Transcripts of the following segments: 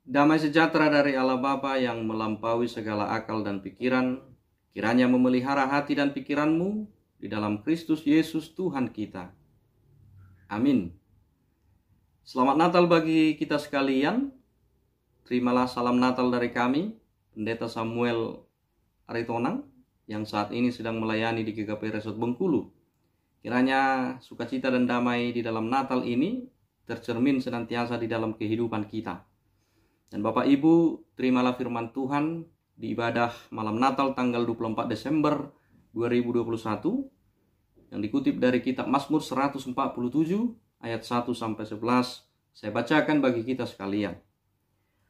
Damai sejahtera dari Allah Bapa yang melampaui segala akal dan pikiran, kiranya memelihara hati dan pikiranmu di dalam Kristus Yesus Tuhan kita. Amin. Selamat Natal bagi kita sekalian. Terimalah salam Natal dari kami, Pendeta Samuel Aritonang, yang saat ini sedang melayani di GKP Resort Bengkulu. Kiranya sukacita dan damai di dalam Natal ini tercermin senantiasa di dalam kehidupan kita. Dan Bapak Ibu, terimalah firman Tuhan di ibadah malam Natal tanggal 24 Desember 2021 yang dikutip dari kitab Mazmur 147 ayat 1-11. Saya bacakan bagi kita sekalian.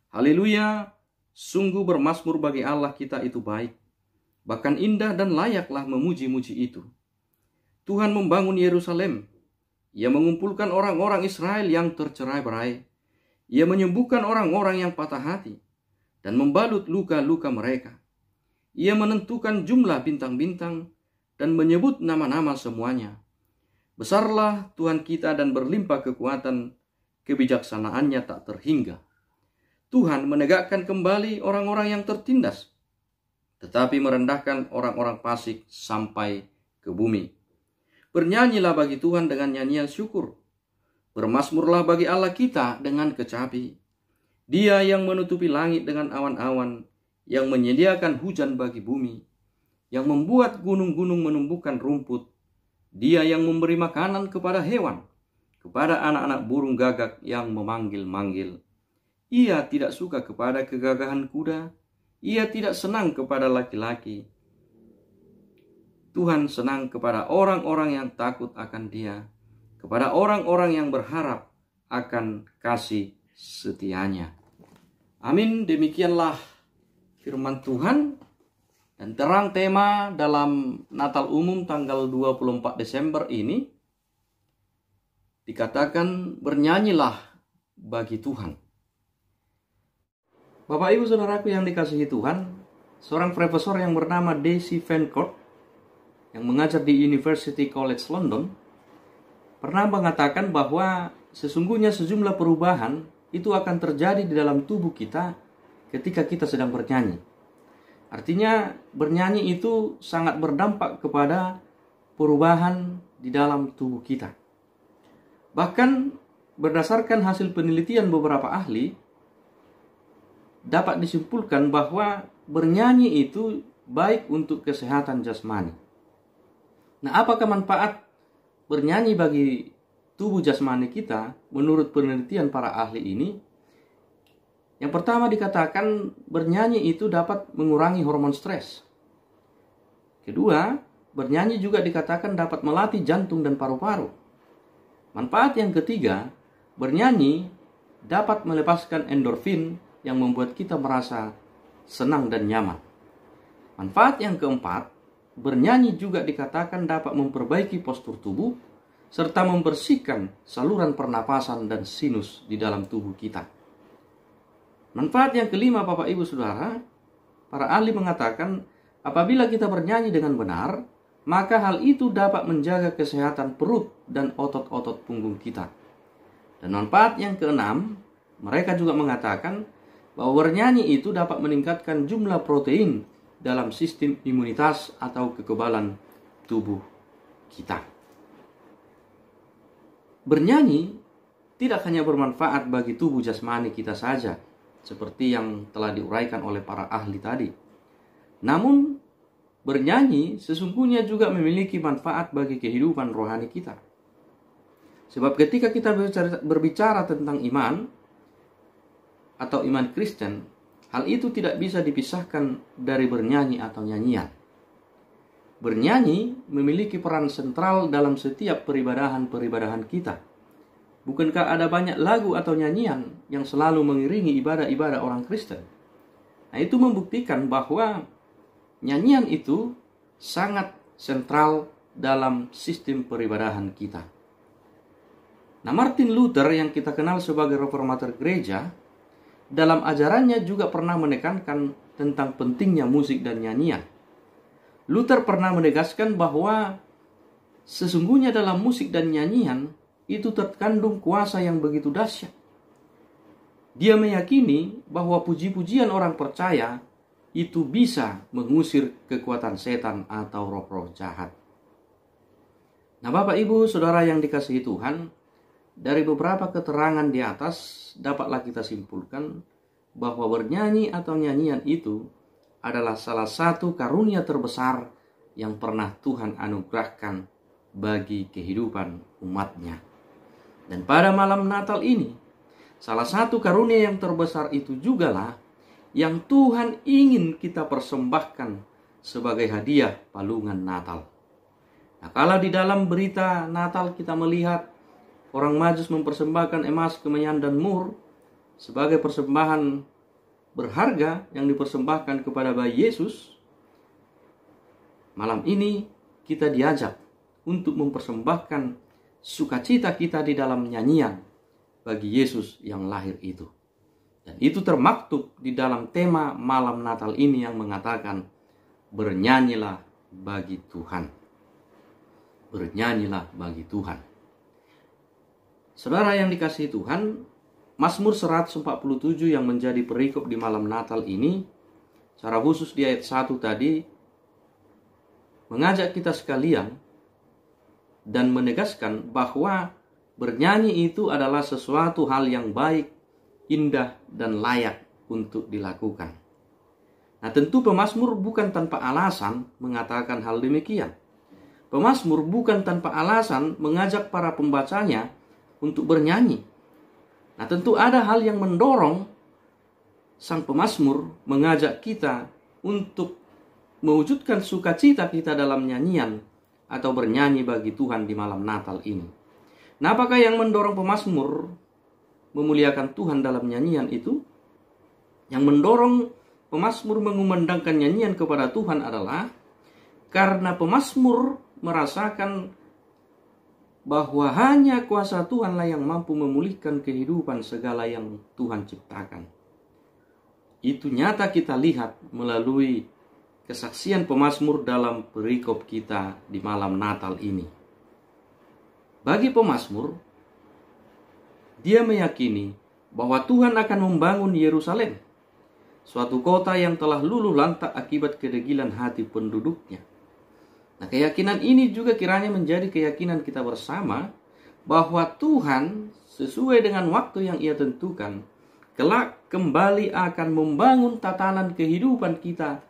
Haleluya, sungguh bermazmur bagi Allah kita itu baik, bahkan indah dan layaklah memuji-muji itu. Tuhan membangun Yerusalem, Ia mengumpulkan orang-orang Israel yang tercerai-berai. Ia menyembuhkan orang-orang yang patah hati dan membalut luka-luka mereka. Ia menentukan jumlah bintang-bintang dan menyebut nama-nama semuanya. Besarlah Tuhan kita dan berlimpah kekuatan, kebijaksanaannya tak terhingga. Tuhan menegakkan kembali orang-orang yang tertindas, tetapi merendahkan orang-orang fasik sampai ke bumi. Bernyanyilah bagi Tuhan dengan nyanyian syukur. Bermazmurlah bagi Allah kita dengan kecapi. Dia yang menutupi langit dengan awan-awan, yang menyediakan hujan bagi bumi, yang membuat gunung-gunung menumbuhkan rumput. Dia yang memberi makanan kepada hewan, kepada anak-anak burung gagak yang memanggil-manggil. Ia tidak suka kepada kegagahan kuda, ia tidak senang kepada laki-laki. Tuhan senang kepada orang-orang yang takut akan Dia, kepada orang-orang yang berharap akan kasih setianya. Amin. Demikianlah firman Tuhan dan terang tema dalam Natal umum tanggal 24 Desember ini dikatakan bernyanyilah bagi Tuhan. Bapak Ibu Saudaraku yang dikasihi Tuhan, seorang profesor yang bernama Daisy Van Court yang mengajar di University College London pernah mengatakan bahwa sesungguhnya sejumlah perubahan itu akan terjadi di dalam tubuh kita ketika kita sedang bernyanyi. Artinya bernyanyi itu sangat berdampak kepada perubahan di dalam tubuh kita. Bahkan berdasarkan hasil penelitian beberapa ahli, dapat disimpulkan bahwa bernyanyi itu baik untuk kesehatan jasmani. Nah, apakah manfaat bernyanyi bagi tubuh jasmani kita menurut penelitian para ahli ini? Yang pertama dikatakan bernyanyi itu dapat mengurangi hormon stres. Kedua, bernyanyi juga dikatakan dapat melatih jantung dan paru-paru. Manfaat yang ketiga, bernyanyi dapat melepaskan endorfin yang membuat kita merasa senang dan nyaman. Manfaat yang keempat, bernyanyi juga dikatakan dapat memperbaiki postur tubuh serta membersihkan saluran pernapasan dan sinus di dalam tubuh kita. Manfaat yang kelima, Bapak Ibu Saudara, para ahli mengatakan apabila kita bernyanyi dengan benar, maka hal itu dapat menjaga kesehatan perut dan otot-otot punggung kita. Dan manfaat yang keenam, mereka juga mengatakan bahwa bernyanyi itu dapat meningkatkan jumlah protein dalam sistem imunitas atau kekebalan tubuh kita. Bernyanyi tidak hanya bermanfaat bagi tubuh jasmani kita saja, seperti yang telah diuraikan oleh para ahli tadi. Namun, bernyanyi sesungguhnya juga memiliki manfaat bagi kehidupan rohani kita. Sebab ketika kita berbicara tentang iman atau iman Kristen, hal itu tidak bisa dipisahkan dari bernyanyi atau nyanyian. Bernyanyi memiliki peran sentral dalam setiap peribadahan kita. Bukankah ada banyak lagu atau nyanyian yang selalu mengiringi ibadah-ibadah orang Kristen? Nah, itu membuktikan bahwa nyanyian itu sangat sentral dalam sistem peribadahan kita. Nah, Martin Luther yang kita kenal sebagai reformator gereja, dalam ajarannya juga pernah menekankan tentang pentingnya musik dan nyanyian. Luther pernah menegaskan bahwa sesungguhnya dalam musik dan nyanyian itu terkandung kuasa yang begitu dahsyat. Dia meyakini bahwa puji-pujian orang percaya itu bisa mengusir kekuatan setan atau roh-roh jahat. Nah, Bapak Ibu Saudara yang dikasihi Tuhan, dari beberapa keterangan di atas dapatlah kita simpulkan bahwa bernyanyi atau nyanyian itu adalah salah satu karunia terbesar yang pernah Tuhan anugerahkan bagi kehidupan umatnya. Dan pada malam Natal ini, salah satu karunia yang terbesar itu jugalah yang Tuhan ingin kita persembahkan sebagai hadiah palungan Natal. Nah, kalau di dalam berita Natal kita melihat orang Majus mempersembahkan emas, kemenyan, dan mur sebagai persembahan berharga yang dipersembahkan kepada bayi Yesus, malam ini kita diajak untuk mempersembahkan sukacita kita di dalam nyanyian bagi Yesus yang lahir itu. Dan itu termaktub di dalam tema malam Natal ini yang mengatakan, bernyanyilah bagi Tuhan. Bernyanyilah bagi Tuhan. Saudara yang dikasihi Tuhan, Mazmur 147 yang menjadi perikop di malam Natal ini, secara khusus di ayat 1 tadi, mengajak kita sekalian dan menegaskan bahwa bernyanyi itu adalah sesuatu hal yang baik, indah, dan layak untuk dilakukan. Nah, tentu pemazmur bukan tanpa alasan mengatakan hal demikian. Pemazmur bukan tanpa alasan mengajak para pembacanya untuk bernyanyi. Nah, tentu ada hal yang mendorong sang pemazmur mengajak kita untuk mewujudkan sukacita kita dalam nyanyian atau bernyanyi bagi Tuhan di malam Natal ini. Nah, apakah yang mendorong pemazmur memuliakan Tuhan dalam nyanyian itu? Yang mendorong pemazmur mengumandangkan nyanyian kepada Tuhan adalah karena pemazmur merasakan bahwa hanya kuasa Tuhanlah yang mampu memulihkan kehidupan segala yang Tuhan ciptakan. Itu nyata kita lihat melalui kesaksian pemazmur dalam perikop kita di malam Natal ini. Bagi pemazmur, dia meyakini bahwa Tuhan akan membangun Yerusalem, suatu kota yang telah luluh lantak akibat kedegilan hati penduduknya. Nah, keyakinan ini juga kiranya menjadi keyakinan kita bersama bahwa Tuhan sesuai dengan waktu yang Ia tentukan, kelak kembali akan membangun tatanan kehidupan kita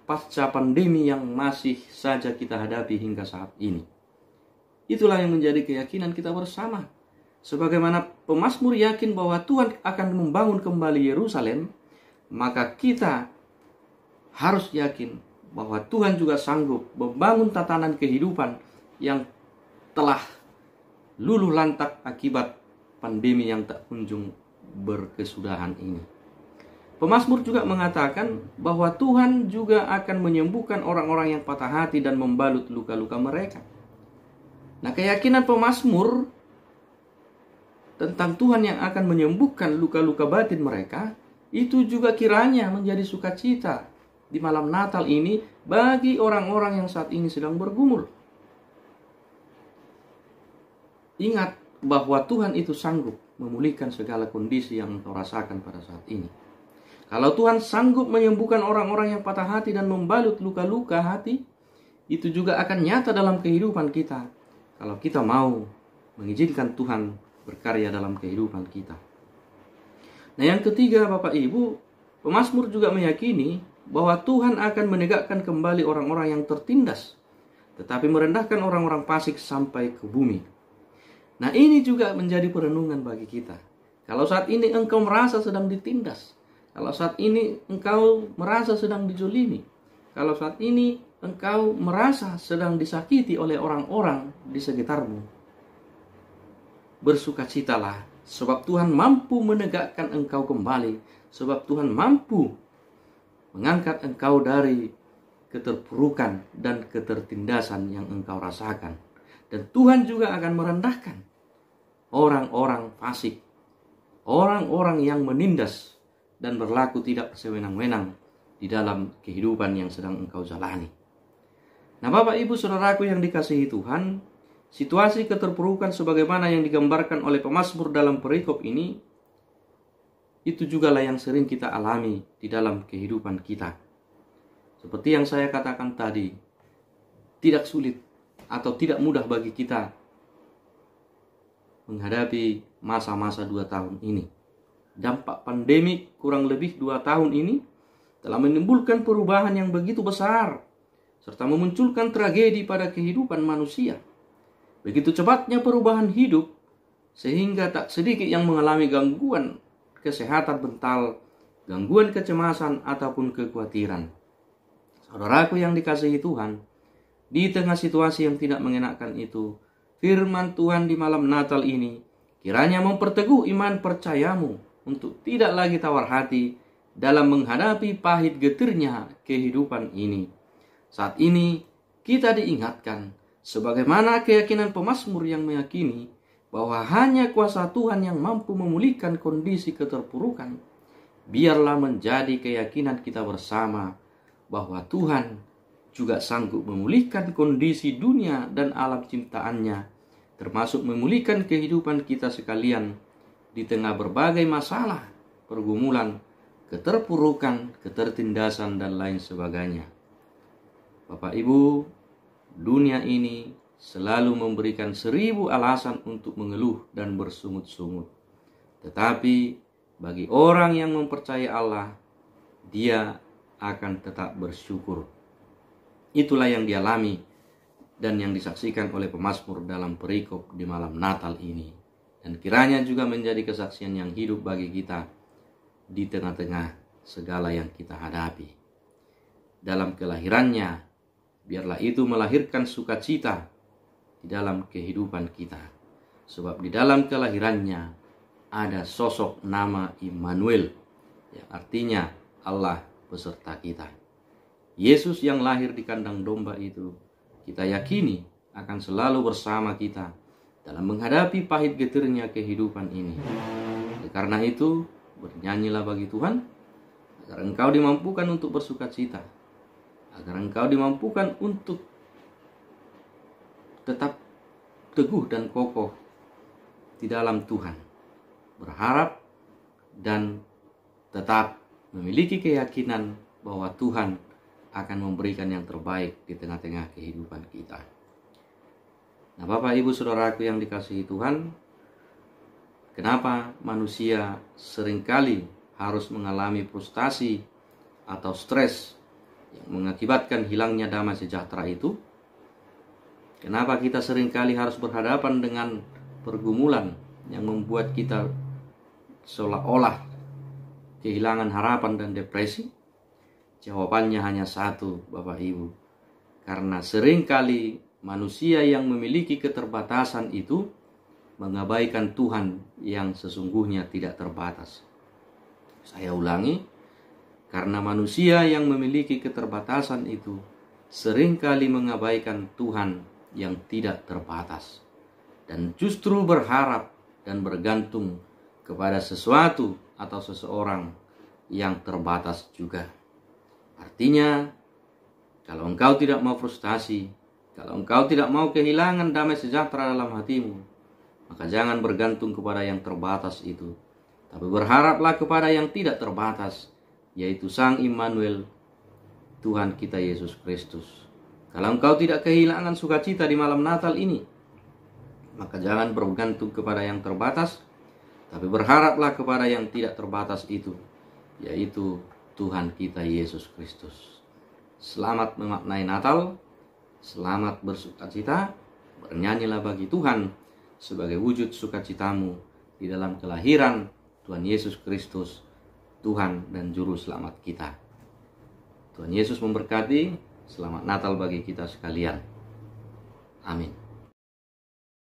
pasca pandemi yang masih saja kita hadapi hingga saat ini. Itulah yang menjadi keyakinan kita bersama. Sebagaimana pemazmur yakin bahwa Tuhan akan membangun kembali Yerusalem, maka kita harus yakin bahwa Tuhan juga sanggup membangun tatanan kehidupan yang telah luluh lantak akibat pandemi yang tak kunjung berkesudahan ini. Pemazmur juga mengatakan bahwa Tuhan juga akan menyembuhkan orang-orang yang patah hati dan membalut luka-luka mereka. Nah, keyakinan pemazmur tentang Tuhan yang akan menyembuhkan luka-luka batin mereka, itu juga kiranya menjadi sukacita di malam Natal ini bagi orang-orang yang saat ini sedang bergumul. Ingat bahwa Tuhan itu sanggup memulihkan segala kondisi yang engkau rasakan pada saat ini. Kalau Tuhan sanggup menyembuhkan orang-orang yang patah hati dan membalut luka-luka hati, itu juga akan nyata dalam kehidupan kita, kalau kita mau mengizinkan Tuhan berkarya dalam kehidupan kita. Nah, yang ketiga, Bapak Ibu, pemazmur juga meyakini bahwa Tuhan akan menegakkan kembali orang-orang yang tertindas, tetapi merendahkan orang-orang fasik sampai ke bumi. Nah, ini juga menjadi perenungan bagi kita. Kalau saat ini engkau merasa sedang ditindas, kalau saat ini engkau merasa sedang dijolimi, kalau saat ini engkau merasa sedang disakiti oleh orang-orang di sekitarmu, bersukacitalah, sebab Tuhan mampu menegakkan engkau kembali, sebab Tuhan mampu mengangkat engkau dari keterpurukan dan ketertindasan yang engkau rasakan. Dan Tuhan juga akan merendahkan orang-orang fasik, orang-orang yang menindas dan berlaku tidak sewenang-wenang di dalam kehidupan yang sedang engkau jalani. Nah, Bapak Ibu Saudaraku yang dikasihi Tuhan, situasi keterpurukan sebagaimana yang digambarkan oleh pemazmur dalam perikop ini, itu jugalah yang sering kita alami di dalam kehidupan kita. Seperti yang saya katakan tadi, tidak sulit atau tidak mudah bagi kita menghadapi masa-masa 2 tahun ini. Dampak pandemi kurang lebih 2 tahun ini telah menimbulkan perubahan yang begitu besar, serta memunculkan tragedi pada kehidupan manusia. Begitu cepatnya perubahan hidup, sehingga tak sedikit yang mengalami gangguan kesehatan mental, gangguan kecemasan, ataupun kekhawatiran. Saudaraku yang dikasihi Tuhan, di tengah situasi yang tidak mengenakan itu, firman Tuhan di malam Natal ini kiranya memperteguh iman percayamu untuk tidak lagi tawar hati dalam menghadapi pahit getirnya kehidupan ini. Saat ini kita diingatkan sebagaimana keyakinan pemazmur yang meyakini bahwa hanya kuasa Tuhan yang mampu memulihkan kondisi keterpurukan. Biarlah menjadi keyakinan kita bersama bahwa Tuhan juga sanggup memulihkan kondisi dunia dan alam ciptaannya, termasuk memulihkan kehidupan kita sekalian di tengah berbagai masalah, pergumulan, keterpurukan, ketertindasan, dan lain sebagainya. Bapak Ibu, dunia ini selalu memberikan 1000 alasan untuk mengeluh dan bersungut-sungut. Tetapi bagi orang yang mempercayai Allah, dia akan tetap bersyukur. Itulah yang dialami dan yang disaksikan oleh pemazmur dalam perikop di malam Natal ini. Dan kiranya juga menjadi kesaksian yang hidup bagi kita di tengah-tengah segala yang kita hadapi. Dalam kelahirannya, biarlah itu melahirkan sukacita di dalam kehidupan kita. Sebab di dalam kelahirannya ada sosok nama Immanuel, yang artinya Allah beserta kita. Yesus yang lahir di kandang domba itu, kita yakini akan selalu bersama kita dalam menghadapi pahit getirnya kehidupan ini. Karena itu, bernyanyilah bagi Tuhan, agar engkau dimampukan untuk bersukacita, agar engkau dimampukan untuk tetap teguh dan kokoh di dalam Tuhan, berharap dan tetap memiliki keyakinan bahwa Tuhan akan memberikan yang terbaik di tengah-tengah kehidupan kita. Nah, Bapak Ibu Saudaraku yang dikasihi Tuhan, kenapa manusia seringkali harus mengalami frustasi atau stres yang mengakibatkan hilangnya damai sejahtera itu? Kenapa kita seringkali harus berhadapan dengan pergumulan yang membuat kita seolah-olah kehilangan harapan dan depresi? Jawabannya hanya satu, Bapak Ibu. Karena seringkali manusia yang memiliki keterbatasan itu mengabaikan Tuhan yang sesungguhnya tidak terbatas. Saya ulangi, karena manusia yang memiliki keterbatasan itu seringkali mengabaikan Tuhan yang tidak terbatas, dan justru berharap dan bergantung kepada sesuatu atau seseorang yang terbatas juga. Artinya, kalau engkau tidak mau frustasi, kalau engkau tidak mau kehilangan damai sejahtera dalam hatimu, maka jangan bergantung kepada yang terbatas itu, tapi berharaplah kepada yang tidak terbatas, yaitu Sang Immanuel, Tuhan kita Yesus Kristus. Kalau engkau tidak kehilangan sukacita di malam Natal ini, maka jangan bergantung kepada yang terbatas, tapi berharaplah kepada yang tidak terbatas itu, yaitu Tuhan kita Yesus Kristus. Selamat memaknai Natal, selamat bersukacita, bernyanyilah bagi Tuhan sebagai wujud sukacitamu di dalam kelahiran Tuhan Yesus Kristus, Tuhan dan Juru Selamat kita. Tuhan Yesus memberkati. Selamat Natal bagi kita sekalian. Amin.